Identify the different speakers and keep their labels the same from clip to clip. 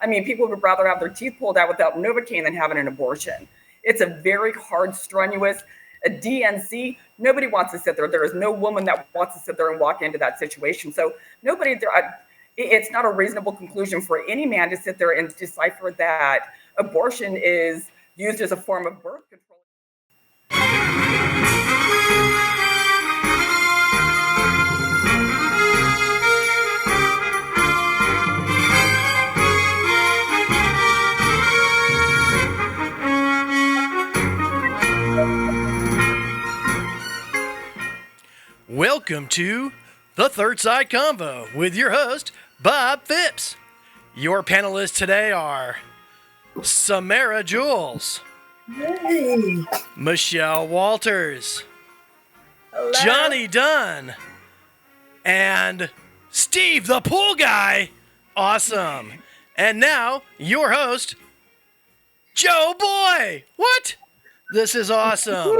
Speaker 1: I mean, people would rather have their teeth pulled out without Novocaine than having an abortion. It's a very hard, strenuous, a DNC. Nobody wants to sit there. There is no woman that wants to sit there and walk into that situation. So nobody there. It's not a reasonable conclusion for any man to sit there and decipher that abortion is used as a form of birth control.
Speaker 2: Welcome to the Third Side Convo with your host, Bob Phipps. Your panelists today are Samara Jewels,
Speaker 3: Hey.
Speaker 2: Michelle Walters,
Speaker 1: Hello.
Speaker 2: Johnny Dunn, and Steve the Pool Guy. Awesome. And now, your host, Joe Boy. What? This is awesome.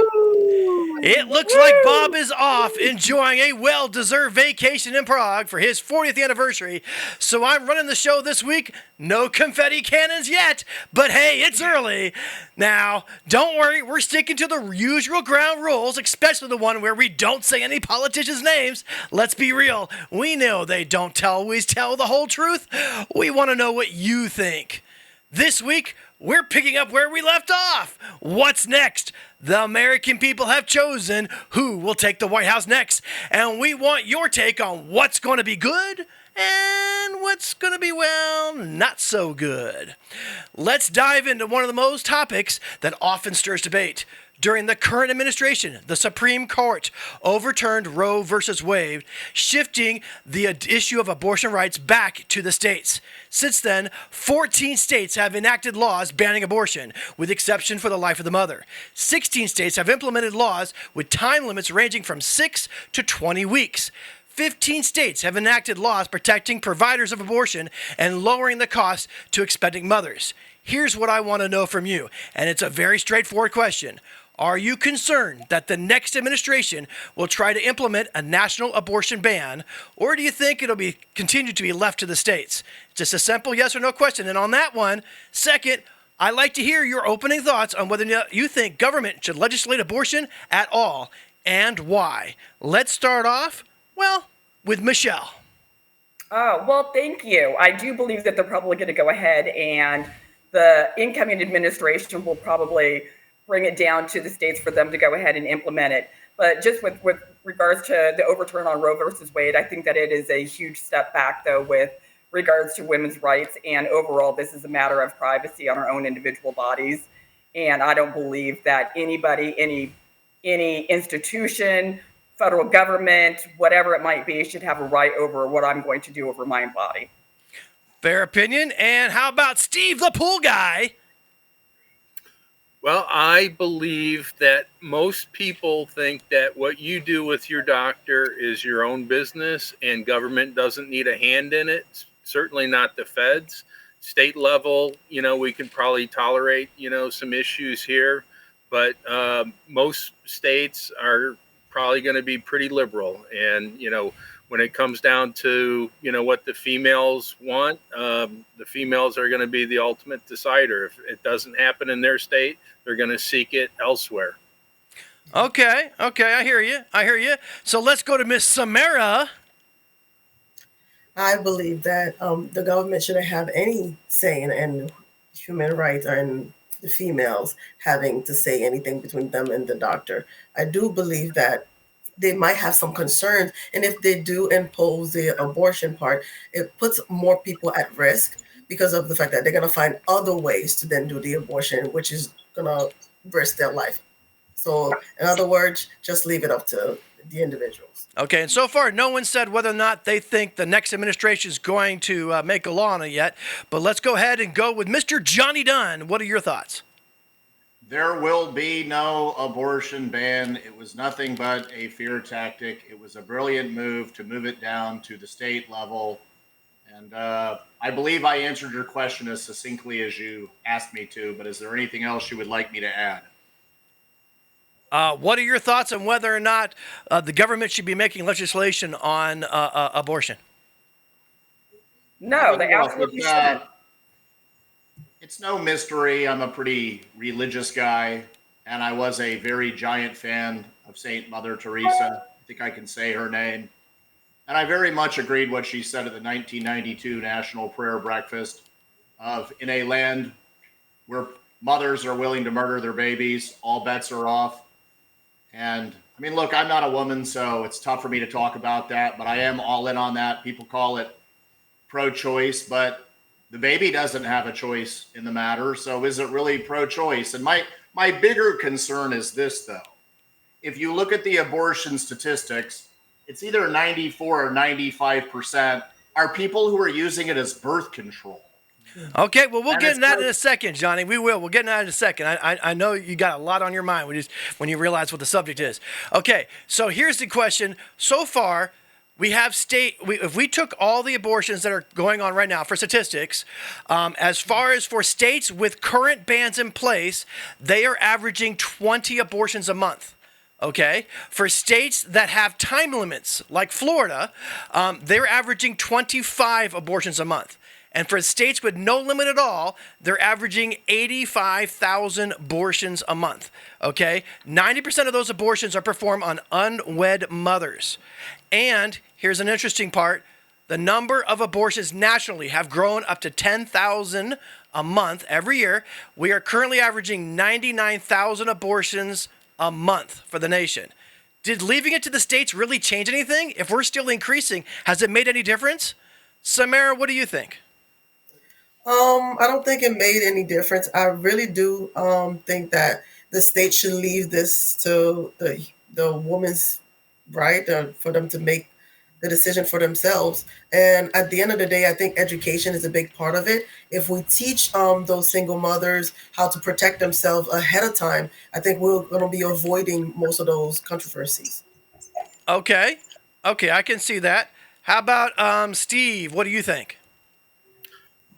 Speaker 2: It looks like Bob is off enjoying a well-deserved vacation in Prague for his 40th anniversary, so I'm running the show this week. No confetti cannons yet, but hey, it's early. Now, don't worry, we're sticking to the usual ground rules, especially the one where we don't say any politicians' names. Let's be real, we know they don't always tell the whole truth. We want to know what you think. This week, we're picking up where we left off. What's next? The American people have chosen who will take the White House next, and we want your take on what's going to be good and what's going to be, well, not so good. Let's dive into one of the most topics that often stirs debate. During the current administration, the Supreme Court overturned Roe versus Wade, shifting the issue of abortion rights back to the states. Since then, 14 states have enacted laws banning abortion, with exception for the life of the mother. 16 states have implemented laws with time limits ranging from 6 to 20 weeks. 15 states have enacted laws protecting providers of abortion and lowering the cost to expecting mothers. Here's what I want to know from you, and it's a very straightforward question. Are you concerned that the next administration will try to implement a national abortion ban, or do you think it'll be continue to be left to the states? Just a simple yes or no question. And on that one, second, I'd like to hear your opening thoughts on whether you think government should legislate abortion at all and why. Let's start off, well, with Michelle.
Speaker 1: Oh, well, thank you. I do believe that they're probably going to go ahead and the incoming administration will probably bring it down to the states for them to go ahead and implement it. But just with regards to the overturn on Roe versus Wade, I think that it is a huge step back, though, with regards to women's rights. And overall, this is a matter of privacy on our own individual bodies. And I don't believe that anybody, any institution, federal government, whatever it might be, should have a right over what I'm going to do over my body.
Speaker 2: Fair opinion. And how about Steve the Pool Guy?
Speaker 4: Well, I believe that most people think that what you do with your doctor is your own business and government doesn't need a hand in it. Certainly not the feds. State level, we can probably tolerate, some issues here, but most states are probably going to be pretty liberal. And, when it comes down to, what the females want, the females are going to be the ultimate decider. If it doesn't happen in their state, they're going to seek it elsewhere.
Speaker 2: Okay, I hear you. So let's go to Miss Samara.
Speaker 3: I believe that the government shouldn't have any say in human rights or in the females having to say anything between them and the doctor. I do believe that they might have some concerns. And if they do impose the abortion part, it puts more people at risk because of the fact that they're going to find other ways to then do the abortion, which is going to risk their life. So in other words, just leave it up to the individuals.
Speaker 2: Okay, and so far, no one said whether or not they think the next administration is going to make a law on it yet. But let's go ahead and go with Mr. Johnny Dunn. What are your thoughts?
Speaker 5: There will be no abortion ban. It was nothing but a fear tactic. It was a brilliant move to move it down to the state level. And I believe I answered your question as succinctly as you asked me to, but is there anything else you would like me to add?
Speaker 2: What are your thoughts on whether or not the government should be making legislation on abortion?
Speaker 1: No, they absolutely shouldn't.
Speaker 5: It's no mystery. I'm a pretty religious guy, and I was a very giant fan of Saint Mother Teresa. I think I can say her name. And I very much agreed what she said at the 1992 National Prayer Breakfast of in a land where mothers are willing to murder their babies, all bets are off. And I mean, look, I'm not a woman, so it's tough for me to talk about that, but I am all in on that. People call it pro-choice, but the baby doesn't have a choice in the matter. So is it really pro-choice? And my bigger concern is this, though. If you look at the abortion statistics, it's either 94 or 95% are people who are using it as birth control.
Speaker 2: Okay, well, we'll
Speaker 5: And
Speaker 2: get
Speaker 5: it's
Speaker 2: into that
Speaker 5: like-
Speaker 2: in a second, Johnny. We will. We'll get into that in a second. I know you got a lot on your mind when you realize what the subject is. Okay, so here's the question. So far, we have if we took all the abortions that are going on right now for statistics, as far as for states with current bans in place, they are averaging 20 abortions a month. Okay, for states that have time limits, like Florida, they're averaging 25 abortions a month. And for states with no limit at all, they're averaging 85,000 abortions a month. Okay, 90% of those abortions are performed on unwed mothers. And here's an interesting part. The number of abortions nationally have grown up to 10,000 a month every year. We are currently averaging 99,000 abortions a month for the nation. Did leaving it to the states really change anything? If we're still increasing, has it made any difference? Samara, what do you think?
Speaker 3: I don't think it made any difference. I really do think that the state should leave this to the woman's right for them to make the decision for themselves. And at the end of the day, I think education is a big part of it. If we teach those single mothers how to protect themselves ahead of time, I think we're going to be avoiding most of those controversies.
Speaker 2: Okay, I can see that. How about Steve? What do you think?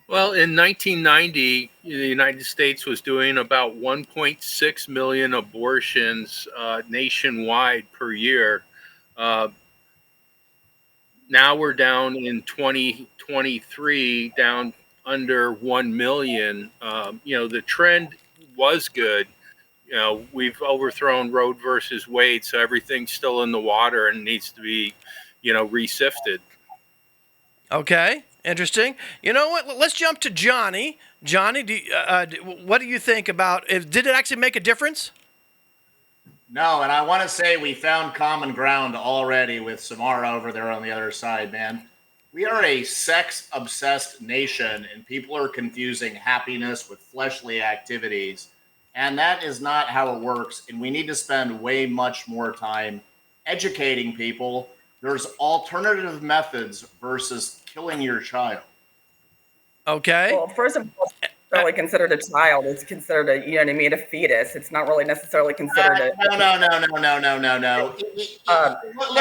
Speaker 4: Well, in 1990, the United States was doing about 1.6 million abortions nationwide per year. Now we're down in 2023, down under 1 million. The trend was good. We've overthrown Roe versus Wade, so everything's still in the water and needs to be, resifted.
Speaker 2: Okay, interesting. You know what? Let's jump to Johnny. Johnny, what do you think about did it actually make a difference?
Speaker 5: No, and I want to say we found common ground already with Samara over there on the other side, man. We are a sex-obsessed nation, and people are confusing happiness with fleshly activities. And that is not how it works. And we need to spend way much more time educating people. There's alternative methods versus killing your child.
Speaker 2: Okay.
Speaker 1: Well, first of all, it's not really considered a child. It's considered a fetus. It's not really necessarily considered a.
Speaker 5: No. Look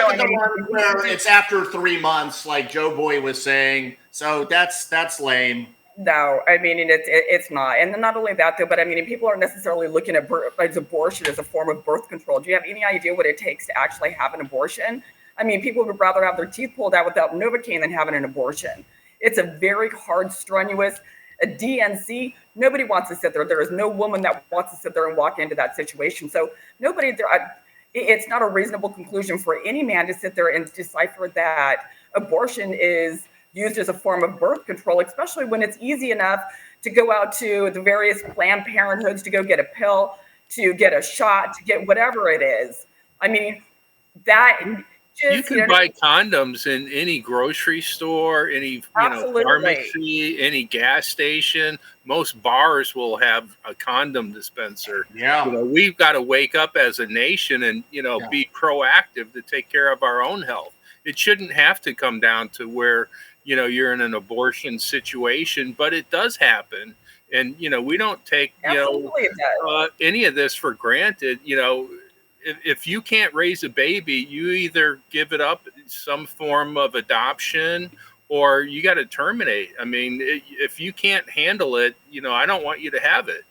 Speaker 5: at the one where it's after 3 months, like Joe Boy was saying. So that's lame.
Speaker 1: No, I mean, it's not. And not only that, though, but I mean, people aren't necessarily looking at abortion as a form of birth control. Do you have any idea what it takes to actually have an abortion? I mean, people would rather have their teeth pulled out without Novocaine than having an abortion. It's a very hard, strenuous, a DNC. Nobody wants to sit there. There is no woman that wants to sit there and walk into that situation. So nobody there. It's not a reasonable conclusion for any man to sit there and decipher that abortion is used as a form of birth control, especially when it's easy enough to go out to the various Planned Parenthoods to go get a pill, to get a shot, to get whatever it is. I mean, that just,
Speaker 4: you can buy condoms in any grocery store, any pharmacy, any gas station. Most bars will have a condom dispenser.
Speaker 5: Yeah.
Speaker 4: We've got to wake up as a nation and be proactive to take care of our own health. It shouldn't have to come down to where you're in an abortion situation, but it does happen. And, we don't take, any of this for granted. If you can't raise a baby, you either give it up in some form of adoption or you got to terminate. I mean, if you can't handle it, I don't want you to have it.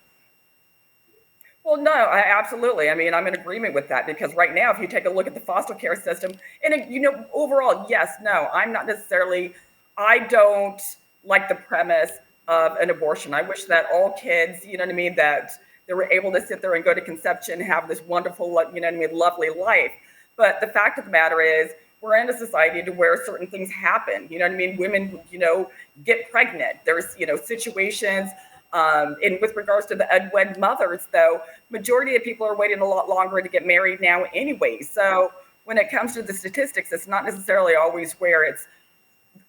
Speaker 1: Well, no, absolutely. I mean, I'm in agreement with that because right now, if you take a look at the foster care system, and overall, yes, no, I'm not necessarily. I don't like the premise of an abortion. I wish that all kids, you know what I mean, that they were able to sit there and go to conception and have this wonderful, you know what I mean, lovely life. But the fact of the matter is, we're in a society to where certain things happen. You know what I mean? Women, you know, get pregnant. There's, you know, situations. And with regards to the unwed mothers, though, majority of people are waiting a lot longer to get married now anyway. So when it comes to the statistics, it's not necessarily always where it's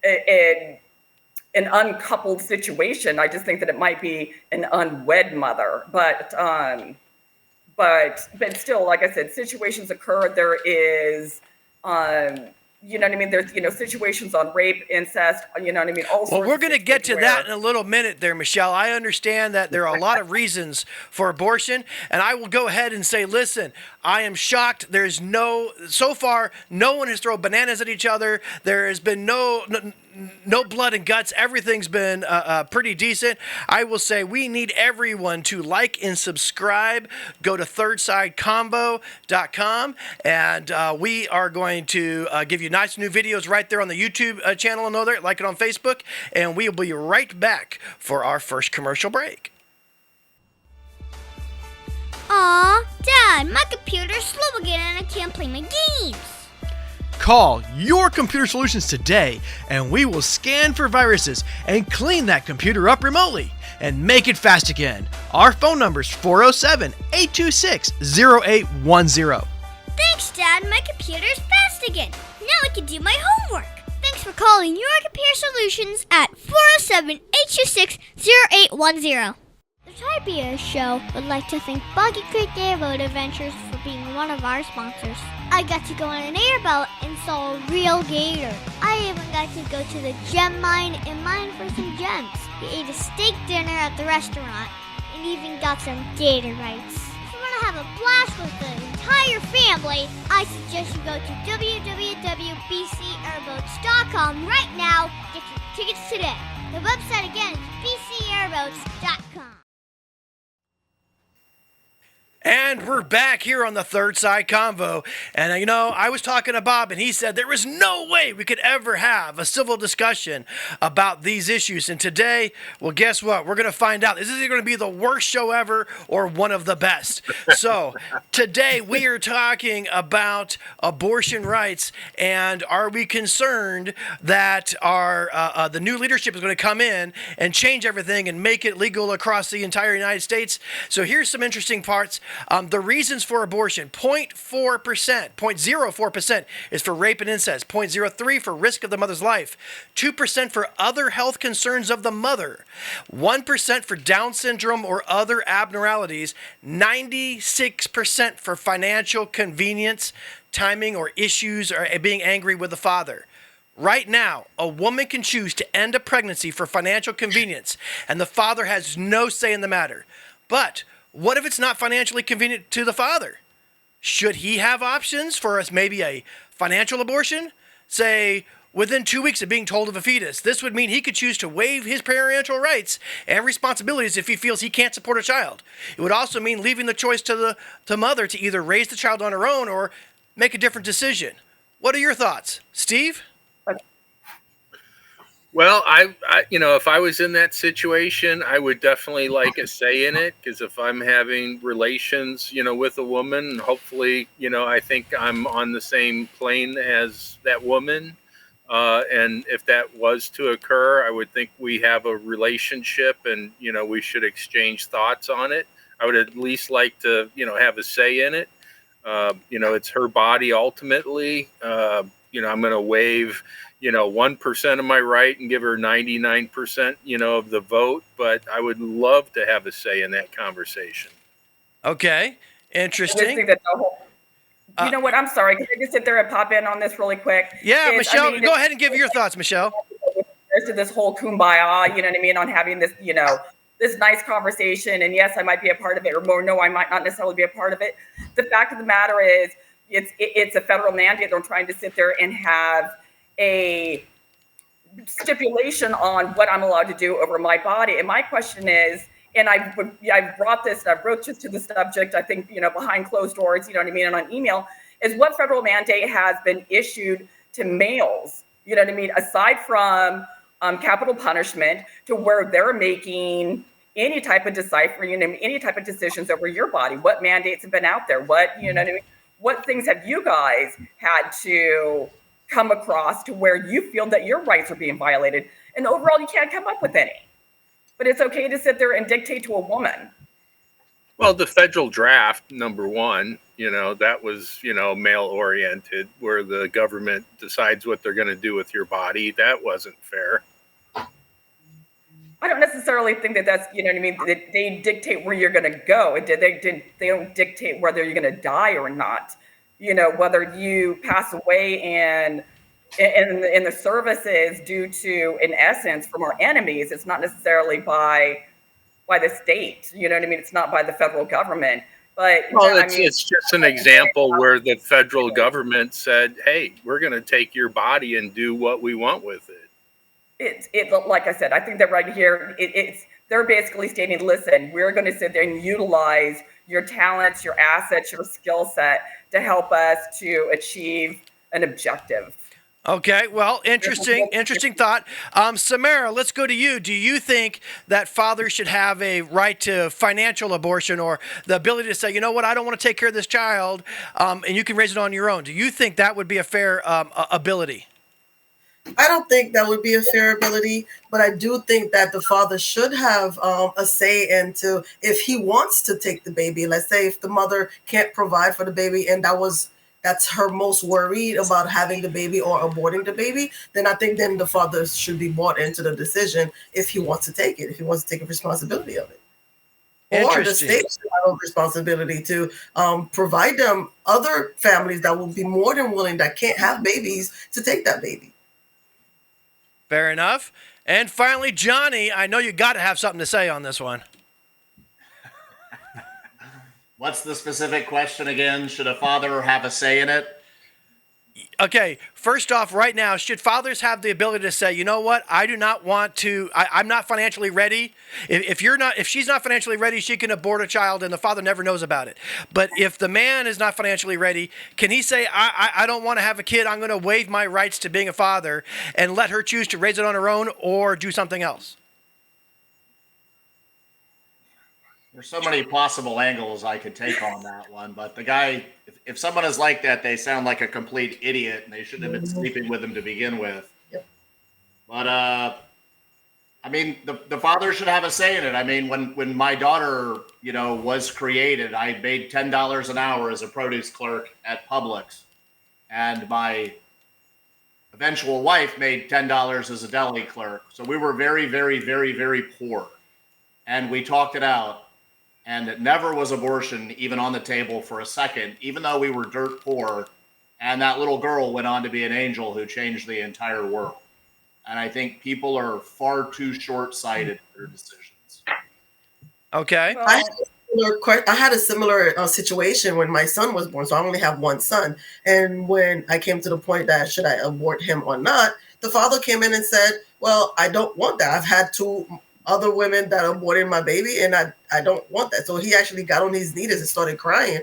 Speaker 1: an uncoupled situation. I just think that it might be an unwed mother, but still, like I said, situations occur. There is, you know what I mean? There's, you know, situations on rape, incest, you know what I mean? All
Speaker 2: Well,
Speaker 1: sorts
Speaker 2: we're
Speaker 1: of
Speaker 2: going to get to
Speaker 1: situations
Speaker 2: that in
Speaker 1: where-
Speaker 2: a little minute there, Michelle. I understand that there are a lot of reasons for abortion, and I will go ahead and say, listen, I am shocked. So far, no one has thrown bananas at each other. There has been no blood and guts. Everything's been pretty decent. I will say we need everyone to like and subscribe. Go to thirdsideconvo.com, and we are going to give you nice new videos right there on the YouTube channel and there, like it on Facebook, and we will be right back for our first commercial break.
Speaker 6: Aw, Dad, my computer's slow again and I can't play my games.
Speaker 7: Call Your Computer Solutions today, and we will scan for viruses and clean that computer up remotely and make it fast again. Our phone number is 407-826-0810.
Speaker 6: Thanks, Dad, my computer's fast again. Now I can do my homework. Thanks for calling Your Computer Solutions at 407-826-0810. The Tibia Show would like to thank Boggy Creek Airboat Adventures for being one of our sponsors. I got to go on an airboat and saw a real gator. I even got to go to the gem mine and mine for some gems. We ate a steak dinner at the restaurant and even got some gator bites. If you want to have a blast with the entire family, I suggest you go to www.bcairboats.com right now. Get your tickets today. The website again is bcairboats.com.
Speaker 2: And we're back here on the Third Side Convo. And, you know, I was talking to Bob, and he said there was no way we could ever have a civil discussion about these issues. And today, well, guess what? We're going to find out. Is this going to be the worst show ever or one of the best? So today, we are talking about abortion rights. And are we concerned that the new leadership is going to come in and change everything and make it legal across the entire United States? So here's some interesting parts. The reasons for abortion: 0.04% is for rape and incest, 0.03% for risk of the mother's life, 2% for other health concerns of the mother, 1% for Down syndrome or other abnormalities, 96% for financial convenience, timing, or issues, or being angry with the father. Right now, a woman can choose to end a pregnancy for financial convenience, and the father has no say in the matter. But what if it's not financially convenient to the father? Should he have options for maybe a financial abortion? Say, within 2 weeks of being told of a fetus. This would mean he could choose to waive his parental rights and responsibilities if he feels he can't support a child. It would also mean leaving the choice to the mother to either raise the child on her own or make a different decision. What are your thoughts, Steve?
Speaker 4: Well, I if I was in that situation, I would definitely like a say in it, because if I'm having relations, with a woman, hopefully, I think I'm on the same plane as that woman. And if that was to occur, I would think we have a relationship and, we should exchange thoughts on it. I would at least like to, have a say in it. It's her body ultimately. I'm going to waive 1% of my right and give her 99%, of the vote. But I would love to have a say in that conversation.
Speaker 2: Okay, interesting.
Speaker 1: You know what? I'm sorry. Can I just sit there and pop in on this really quick?
Speaker 2: Yeah, Michelle, go ahead and give your thoughts, Michelle.
Speaker 1: To this whole kumbaya, you know what I mean, on having this, this nice conversation. And yes, I might be a part of it, or more, no, I might not necessarily be a part of it. The fact of the matter is, it's a federal mandate. They're trying to sit there and have a stipulation on what I'm allowed to do over my body. And my question is, and I brought this, and I wrote this to the subject, I think, behind closed doors, you know what I mean, and on email, is what federal mandate has been issued to males, you know what I mean, aside from capital punishment to where they're making any type of deciphering and any type of decisions over your body. What mandates have been out there? What, you know what I mean? What things have you guys had to come across to where you feel that your rights are being violated? And overall, you can't come up with any. But it's okay to sit there and dictate to a woman.
Speaker 4: Well, the federal draft, number one, that was, male oriented, where the government decides what they're going to do with your body. That wasn't fair.
Speaker 1: I don't necessarily think that that's, you know what I mean, that they dictate where you're going to go. They don't dictate whether you're going to die or not. Whether you pass away and the services due to, in essence, from our enemies, it's not necessarily by the state. You know what I mean? It's not by the federal government. But
Speaker 4: it's just an example where the federal government said, "Hey, we're going to take your body and do what we want with it."
Speaker 1: It like I said, I think that right here, they're basically stating, listen, we're going to sit there and utilize your talents, your assets, your skill set to help us to achieve an objective.
Speaker 2: Okay, well, interesting thought. Samara, let's go to you. Do you think that fathers should have a right to financial abortion or the ability to say, you know what, I don't want to take care of this child, and you can raise it on your own? Do you think that would be a fair ability?
Speaker 3: I don't think that would be a fair ability, but I do think that the father should have a say into if he wants to take the baby. Let's say if the mother can't provide for the baby and that's her most worried about having the baby or aborting the baby, then I think then the father should be brought into the decision if he wants to take it, if he wants to take a responsibility of it. Or the state should have a responsibility to provide them other families that will be more than willing, that can't have babies, to take that baby.
Speaker 2: Fair enough. And finally, Johnny, I know you got to have something to say on this one.
Speaker 5: What's the specific question again? Should a father have a say in it?
Speaker 2: Okay, first off, right now, should fathers have the ability to say, you know what, I do not want to, I'm not financially ready. If she's not financially ready, she can abort a child and the father never knows about it. But if the man is not financially ready, can he say, I don't want to have a kid, I'm going to waive my rights to being a father and let her choose to raise it on her own or do something else?
Speaker 5: There's so many possible angles I could take on that one, but the guy, if someone is like that, they sound like a complete idiot, and they shouldn't have been sleeping with him to begin with.
Speaker 3: Yep.
Speaker 5: But I mean, the father should have a say in it. I mean, when my daughter, was created, I made $10 an hour as a produce clerk at Publix, and my eventual wife made $10 as a deli clerk. So we were very, very, very, very poor, and we talked it out. And it never was abortion even on the table for a second, even though we were dirt poor. And that little girl went on to be an angel who changed the entire world. And I think people are far too short-sighted in their decisions.
Speaker 2: Okay.
Speaker 3: I had a similar situation when my son was born. So I only have one son. And when I came to the point that should I abort him or not, the father came in and said, well, I don't want that. I've had two other women that aborted my baby, and I don't want that. So he actually got on his knees and started crying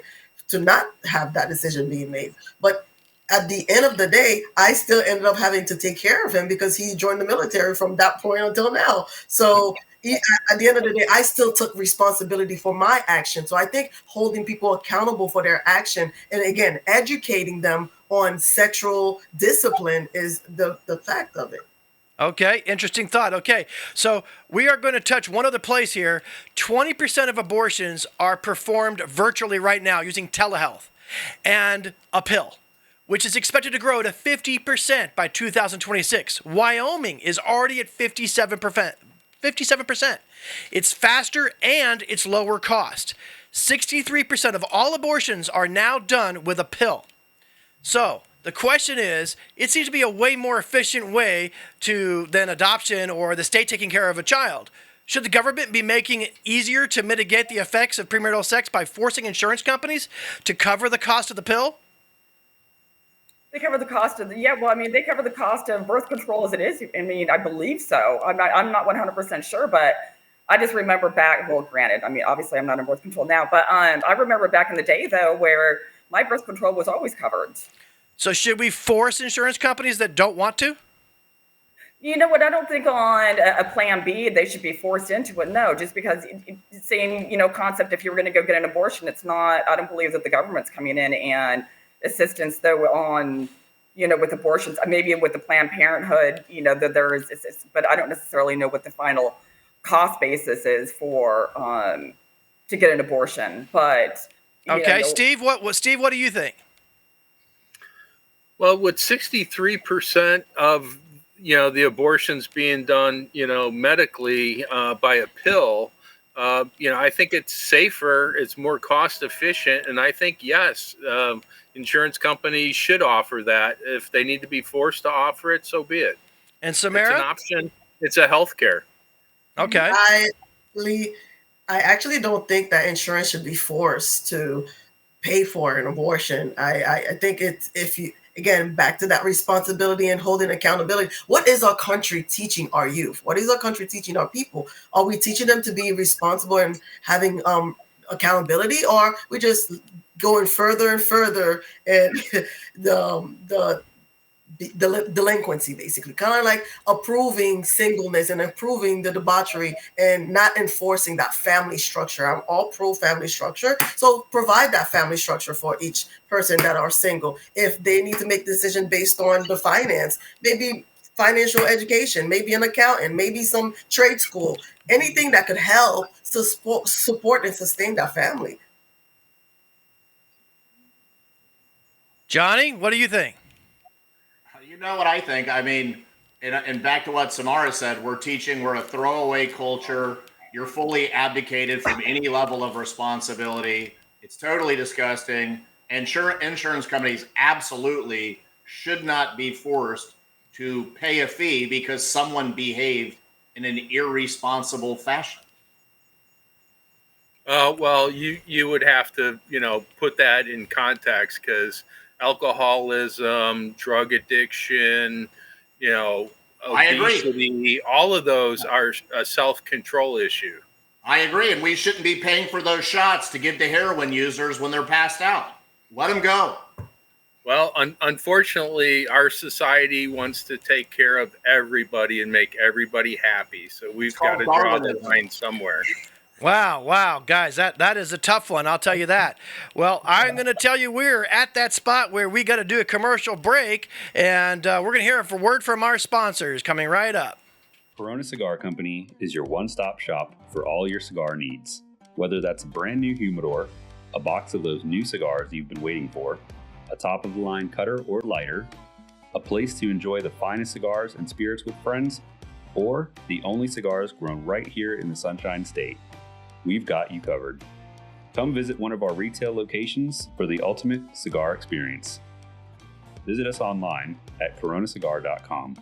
Speaker 3: to not have that decision being made. But at the end of the day, I still ended up having to take care of him because he joined the military from that point until now. So at the end of the day, I still took responsibility for my action. So I think holding people accountable for their action, and again, educating them on sexual discipline is the fact of it.
Speaker 2: Okay, interesting thought. Okay, so we are going to touch one other place here. 20% of abortions are performed virtually right now using telehealth and a pill, which is expected to grow to 50% by 2026. Wyoming is already at 57%. 57%. It's faster and it's lower cost. 63% of all abortions are now done with a pill. So the question is, it seems to be a way more efficient way than adoption or the state taking care of a child. Should the government be making it easier to mitigate the effects of premarital sex by forcing insurance companies to cover the cost of the pill?
Speaker 1: They cover the cost of they cover the cost of birth control as it is. I mean, I believe so. I'm not 100% sure, but I just remember back, well, granted, I mean, obviously I'm not on birth control now, but I remember back in the day though, where my birth control was always covered.
Speaker 2: So should we force insurance companies that don't want to?
Speaker 1: You know what? I don't think on a plan B they should be forced into it. No, just because same concept. If you were going to go get an abortion, it's not. I don't believe that the government's coming in and assistance though on with abortions. Maybe with the Planned Parenthood, that there is, but I don't necessarily know what the final cost basis is for to get an abortion. But
Speaker 2: okay, Steve, what do you think?
Speaker 4: Well, with 63% of the abortions being done, medically by a pill, I think it's safer, it's more cost efficient, and I think yes, insurance companies should offer that. If they need to be forced to offer it, so be it.
Speaker 2: And Samara,
Speaker 4: it's an option. It's a healthcare.
Speaker 2: Okay.
Speaker 3: I actually don't think that insurance should be forced to pay for an abortion. I think it's, if you, again, back to that responsibility and holding accountability. What is our country teaching our youth? What is our country teaching our people? Are we teaching them to be responsible and having accountability, or are we just going further and further and the delinquency, basically, kind of like approving singleness and approving the debauchery and not enforcing that family structure? I'm all pro family structure, so provide that family structure for each person that are single. If they need to make decisions based on the finance, maybe financial education, maybe an accountant, maybe some trade school, anything that could help to support and sustain that family.
Speaker 2: Johnny, what do you think?
Speaker 5: You know what I think? I mean, and back to what Samara said, we're a throwaway culture. You're fully abdicated from any level of responsibility. It's totally disgusting. Insurance companies absolutely should not be forced to pay a fee because someone behaved in an irresponsible fashion.
Speaker 4: Well, you would have to, put that in context, because alcoholism, drug addiction,
Speaker 5: I agree.
Speaker 4: obesity, all of those are a self-control issue.
Speaker 5: I agree. And we shouldn't be paying for those shots to give to heroin users when they're passed out. Let them go.
Speaker 4: Well, unfortunately, our society wants to take care of everybody and make everybody happy. So we've got to draw the line somewhere.
Speaker 2: Wow, guys, that is a tough one, I'll tell you that. Well, I'm going to tell you we're at that spot where we got to do a commercial break, and we're going to hear a word from our sponsors coming right up.
Speaker 8: Corona Cigar Company is your one-stop shop for all your cigar needs. Whether that's a brand new humidor, a box of those new cigars you've been waiting for, a top-of-the-line cutter or lighter, a place to enjoy the finest cigars and spirits with friends, or the only cigars grown right here in the Sunshine State, we've got you covered. Come visit one of our retail locations for the ultimate cigar experience. Visit us online at coronacigar.com.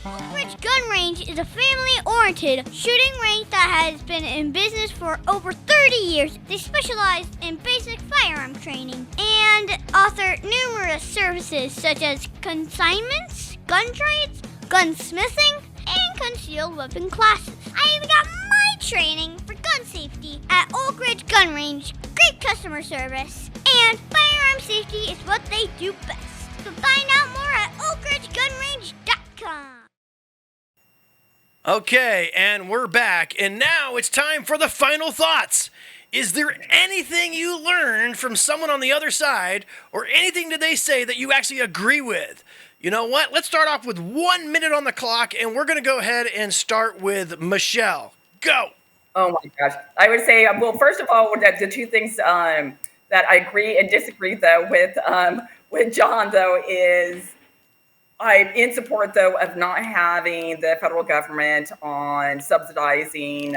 Speaker 6: Oak Ridge Gun Range is a family-oriented shooting range that has been in business for over 30 years. They specialize in basic firearm training and offer numerous services such as consignments, gun trades, gunsmithing, and concealed weapon classes. I even got my training for gun safety at Oak Ridge Gun Range. Great customer service, and firearm safety is what they do best. So find out more at oakridgegunrange.com.
Speaker 2: Okay, and we're back, and now it's time for the final thoughts. Is there anything you learned from someone on the other side, or anything that they say that you actually agree with? You know what? Let's start off with 1 minute on the clock, and we're going to go ahead and start with Michelle. Go.
Speaker 1: Oh my gosh. I would say, well, first of all, the two things that I agree and disagree though with John though is I'm in support though of not having the federal government on subsidizing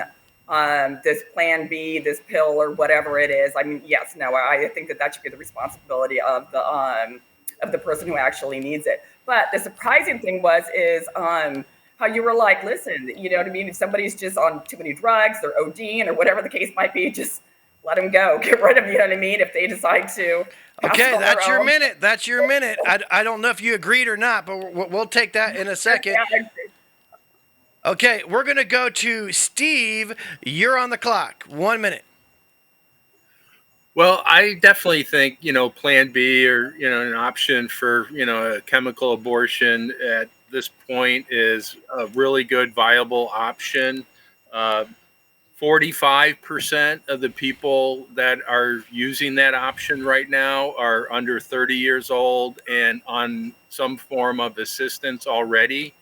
Speaker 1: this Plan B, this pill or whatever it is. I mean, yes, no, I think that should be the responsibility of the person who actually needs it. But the surprising thing is how you were like, listen, you know what I mean? If somebody's just on too many drugs, they're ODing or whatever the case might be, just let them go. Get rid of them, you know what I mean? If they decide to.
Speaker 2: Okay, that's your minute. That's your minute. I don't know if you agreed or not, but we'll take that in a second. Okay, we're going to go to Steve. You're on the clock. 1 minute.
Speaker 4: Well, I definitely think, Plan B or, an option for, a chemical abortion at this point is a really good, viable option. 45% of the people that are using that option right now are under 30 years old and on some form of assistance already.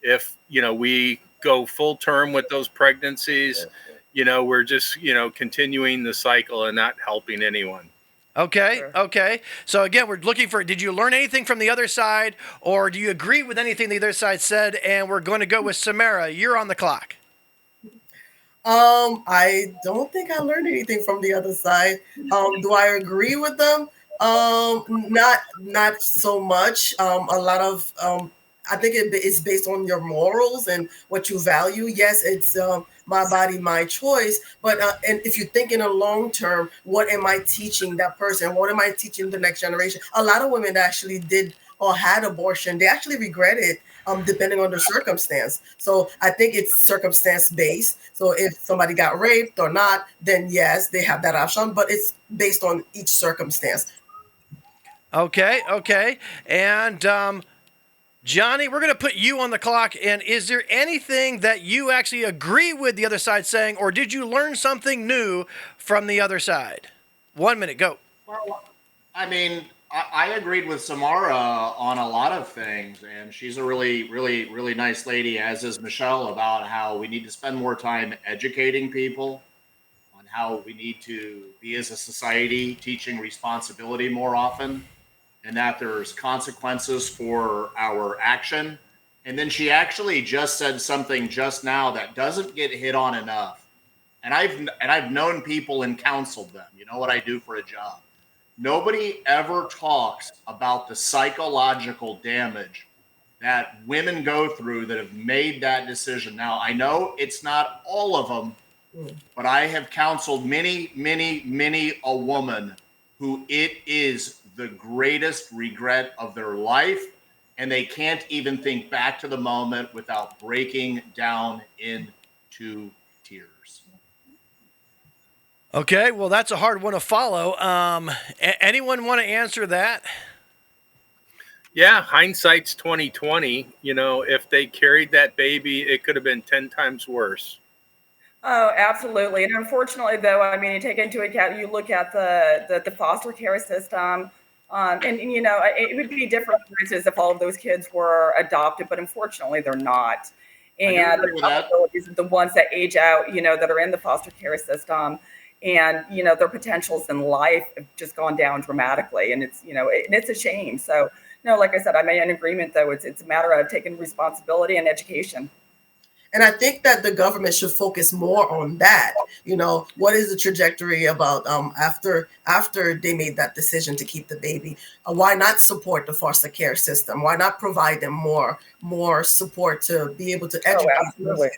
Speaker 4: If, we go full term with those pregnancies, we're just, continuing the cycle and not helping anyone.
Speaker 2: Okay,
Speaker 1: Sure.
Speaker 2: okay. So again, we're looking for, did you learn anything from the other side, or do you agree with anything the other side said? And we're going to go with Samara. You're on the clock.
Speaker 3: I don't think I learned anything from the other side. Do I agree with them? Not so much. A lot of I think it's based on your morals and what you value. Yes, it's my body, my choice. But and if you think in a long term, what am I teaching that person? What am I teaching the next generation? A lot of women that actually did or had abortion, they actually regret it. Depending on the circumstance. So I think it's circumstance based. So if somebody got raped or not, then yes, they have that option, but it's based on each circumstance.
Speaker 2: Okay, okay. And Johnny, we're going to put you on the clock. And is there anything that you actually agree with the other side saying, or did you learn something new from the other side? 1 minute, go.
Speaker 5: Well, I mean, I agreed with Samara on a lot of things, and she's a really, really, really nice lady, as is Michelle, about how we need to spend more time educating people on how we need to be as a society, teaching responsibility more often, and that there's consequences for our action. And then she actually just said something just now that doesn't get hit on enough. And I've known people and counseled them. You know what I do for a job. Nobody ever talks about the psychological damage that women go through that have made that decision. Now, I know it's not all of them, but I have counseled many, many, many a woman who it is the greatest regret of their life, and they can't even think back to the moment without breaking down into tears.
Speaker 2: Okay, well, that's a hard one to follow. Anyone want to answer that?
Speaker 4: Yeah, hindsight's 2020. If they carried that baby, it could have been 10 times worse.
Speaker 1: Oh, absolutely. And unfortunately, though, I mean, you take into account, you look at the foster care system, and it would be different, for instance, if all of those kids were adopted, but unfortunately, they're not. And the probabilities of the ones that age out, that are in the foster care system, and their potentials in life have just gone down dramatically, and it's a shame. So no, like I said, I'm in agreement, though. It's a matter of taking responsibility and education.
Speaker 3: And I think that the government should focus more on that. What is the trajectory about after they made that decision to keep the baby? Why not support the foster care system? Why not provide them more support to be able to educate?
Speaker 1: Oh, absolutely.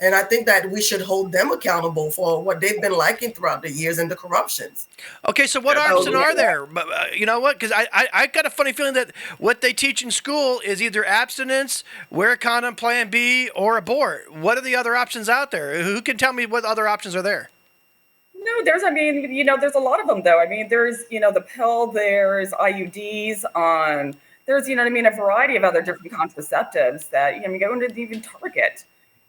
Speaker 3: And I think that we should hold them accountable for what they've been liking throughout the years and the corruptions.
Speaker 2: Okay, so what options are there? You know what? Because I got a funny feeling that what they teach in school is either abstinence, wear a condom, plan B, or abort. What are the other options out there? Who can tell me what other options are there?
Speaker 1: No, there's a lot of them, though. I mean, there's, the pill, there's IUDs, there's, a variety of other different contraceptives that, go into even Target.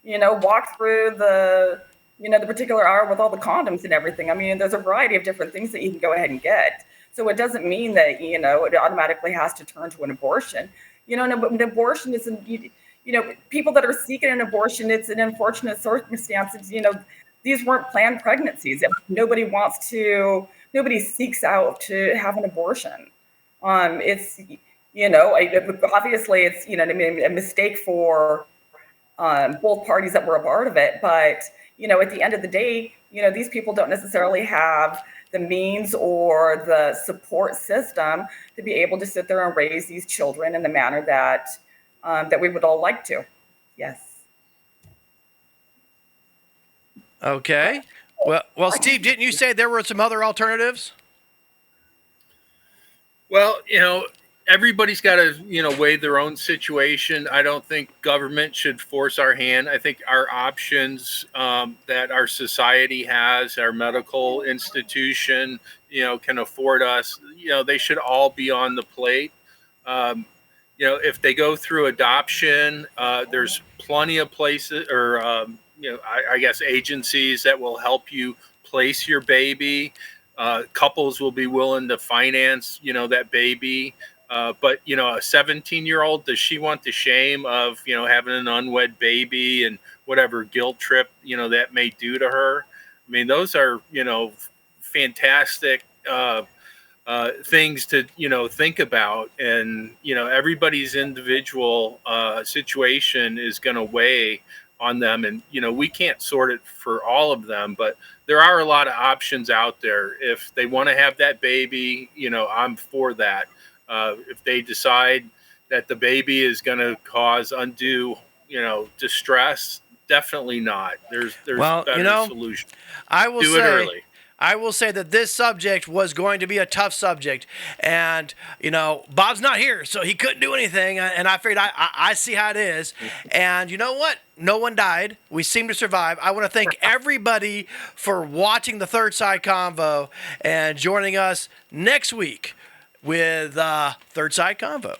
Speaker 1: Walk through the particular aisle with all the condoms and everything. I mean, there's a variety of different things that you can go ahead and get. So it doesn't mean that, it automatically has to turn to an abortion. An abortion isn't, people that are seeking an abortion, it's an unfortunate circumstance. These weren't planned pregnancies. Nobody seeks out to have an abortion. It's, obviously it's, a mistake for both parties that were a part of it. But, at the end of the day, these people don't necessarily have the means or the support system to be able to sit there and raise these children in the manner that we would all like to. Yes.
Speaker 2: Okay. Well, Steve, didn't you say there were some other alternatives?
Speaker 4: Well, everybody's got to, weigh their own situation. I don't think government should force our hand. I think our options that our society has, our medical institution, can afford us, they should all be on the plate. if they go through adoption, there's plenty of places or, I guess agencies that will help you place your baby. Couples will be willing to finance, that baby. But, a 17-year-old, does she want the shame of, having an unwed baby and whatever guilt trip, that may do to her? I mean, those are, fantastic things to think about, and everybody's individual situation is going to weigh on them, and we can't sort it for all of them, but there are a lot of options out there. If they want to have that baby, I'm for that. If they decide that the baby is going to cause undue distress, definitely not. There's better solutions.
Speaker 2: I will
Speaker 4: do it early.
Speaker 2: I will say that this subject was going to be a tough subject, and Bob's not here, so he couldn't do anything. And I figured I see how it is, and you know what? No one died. We seem to survive. I want to thank everybody for watching the Third Side Convo and joining us next week with Third Side Convo.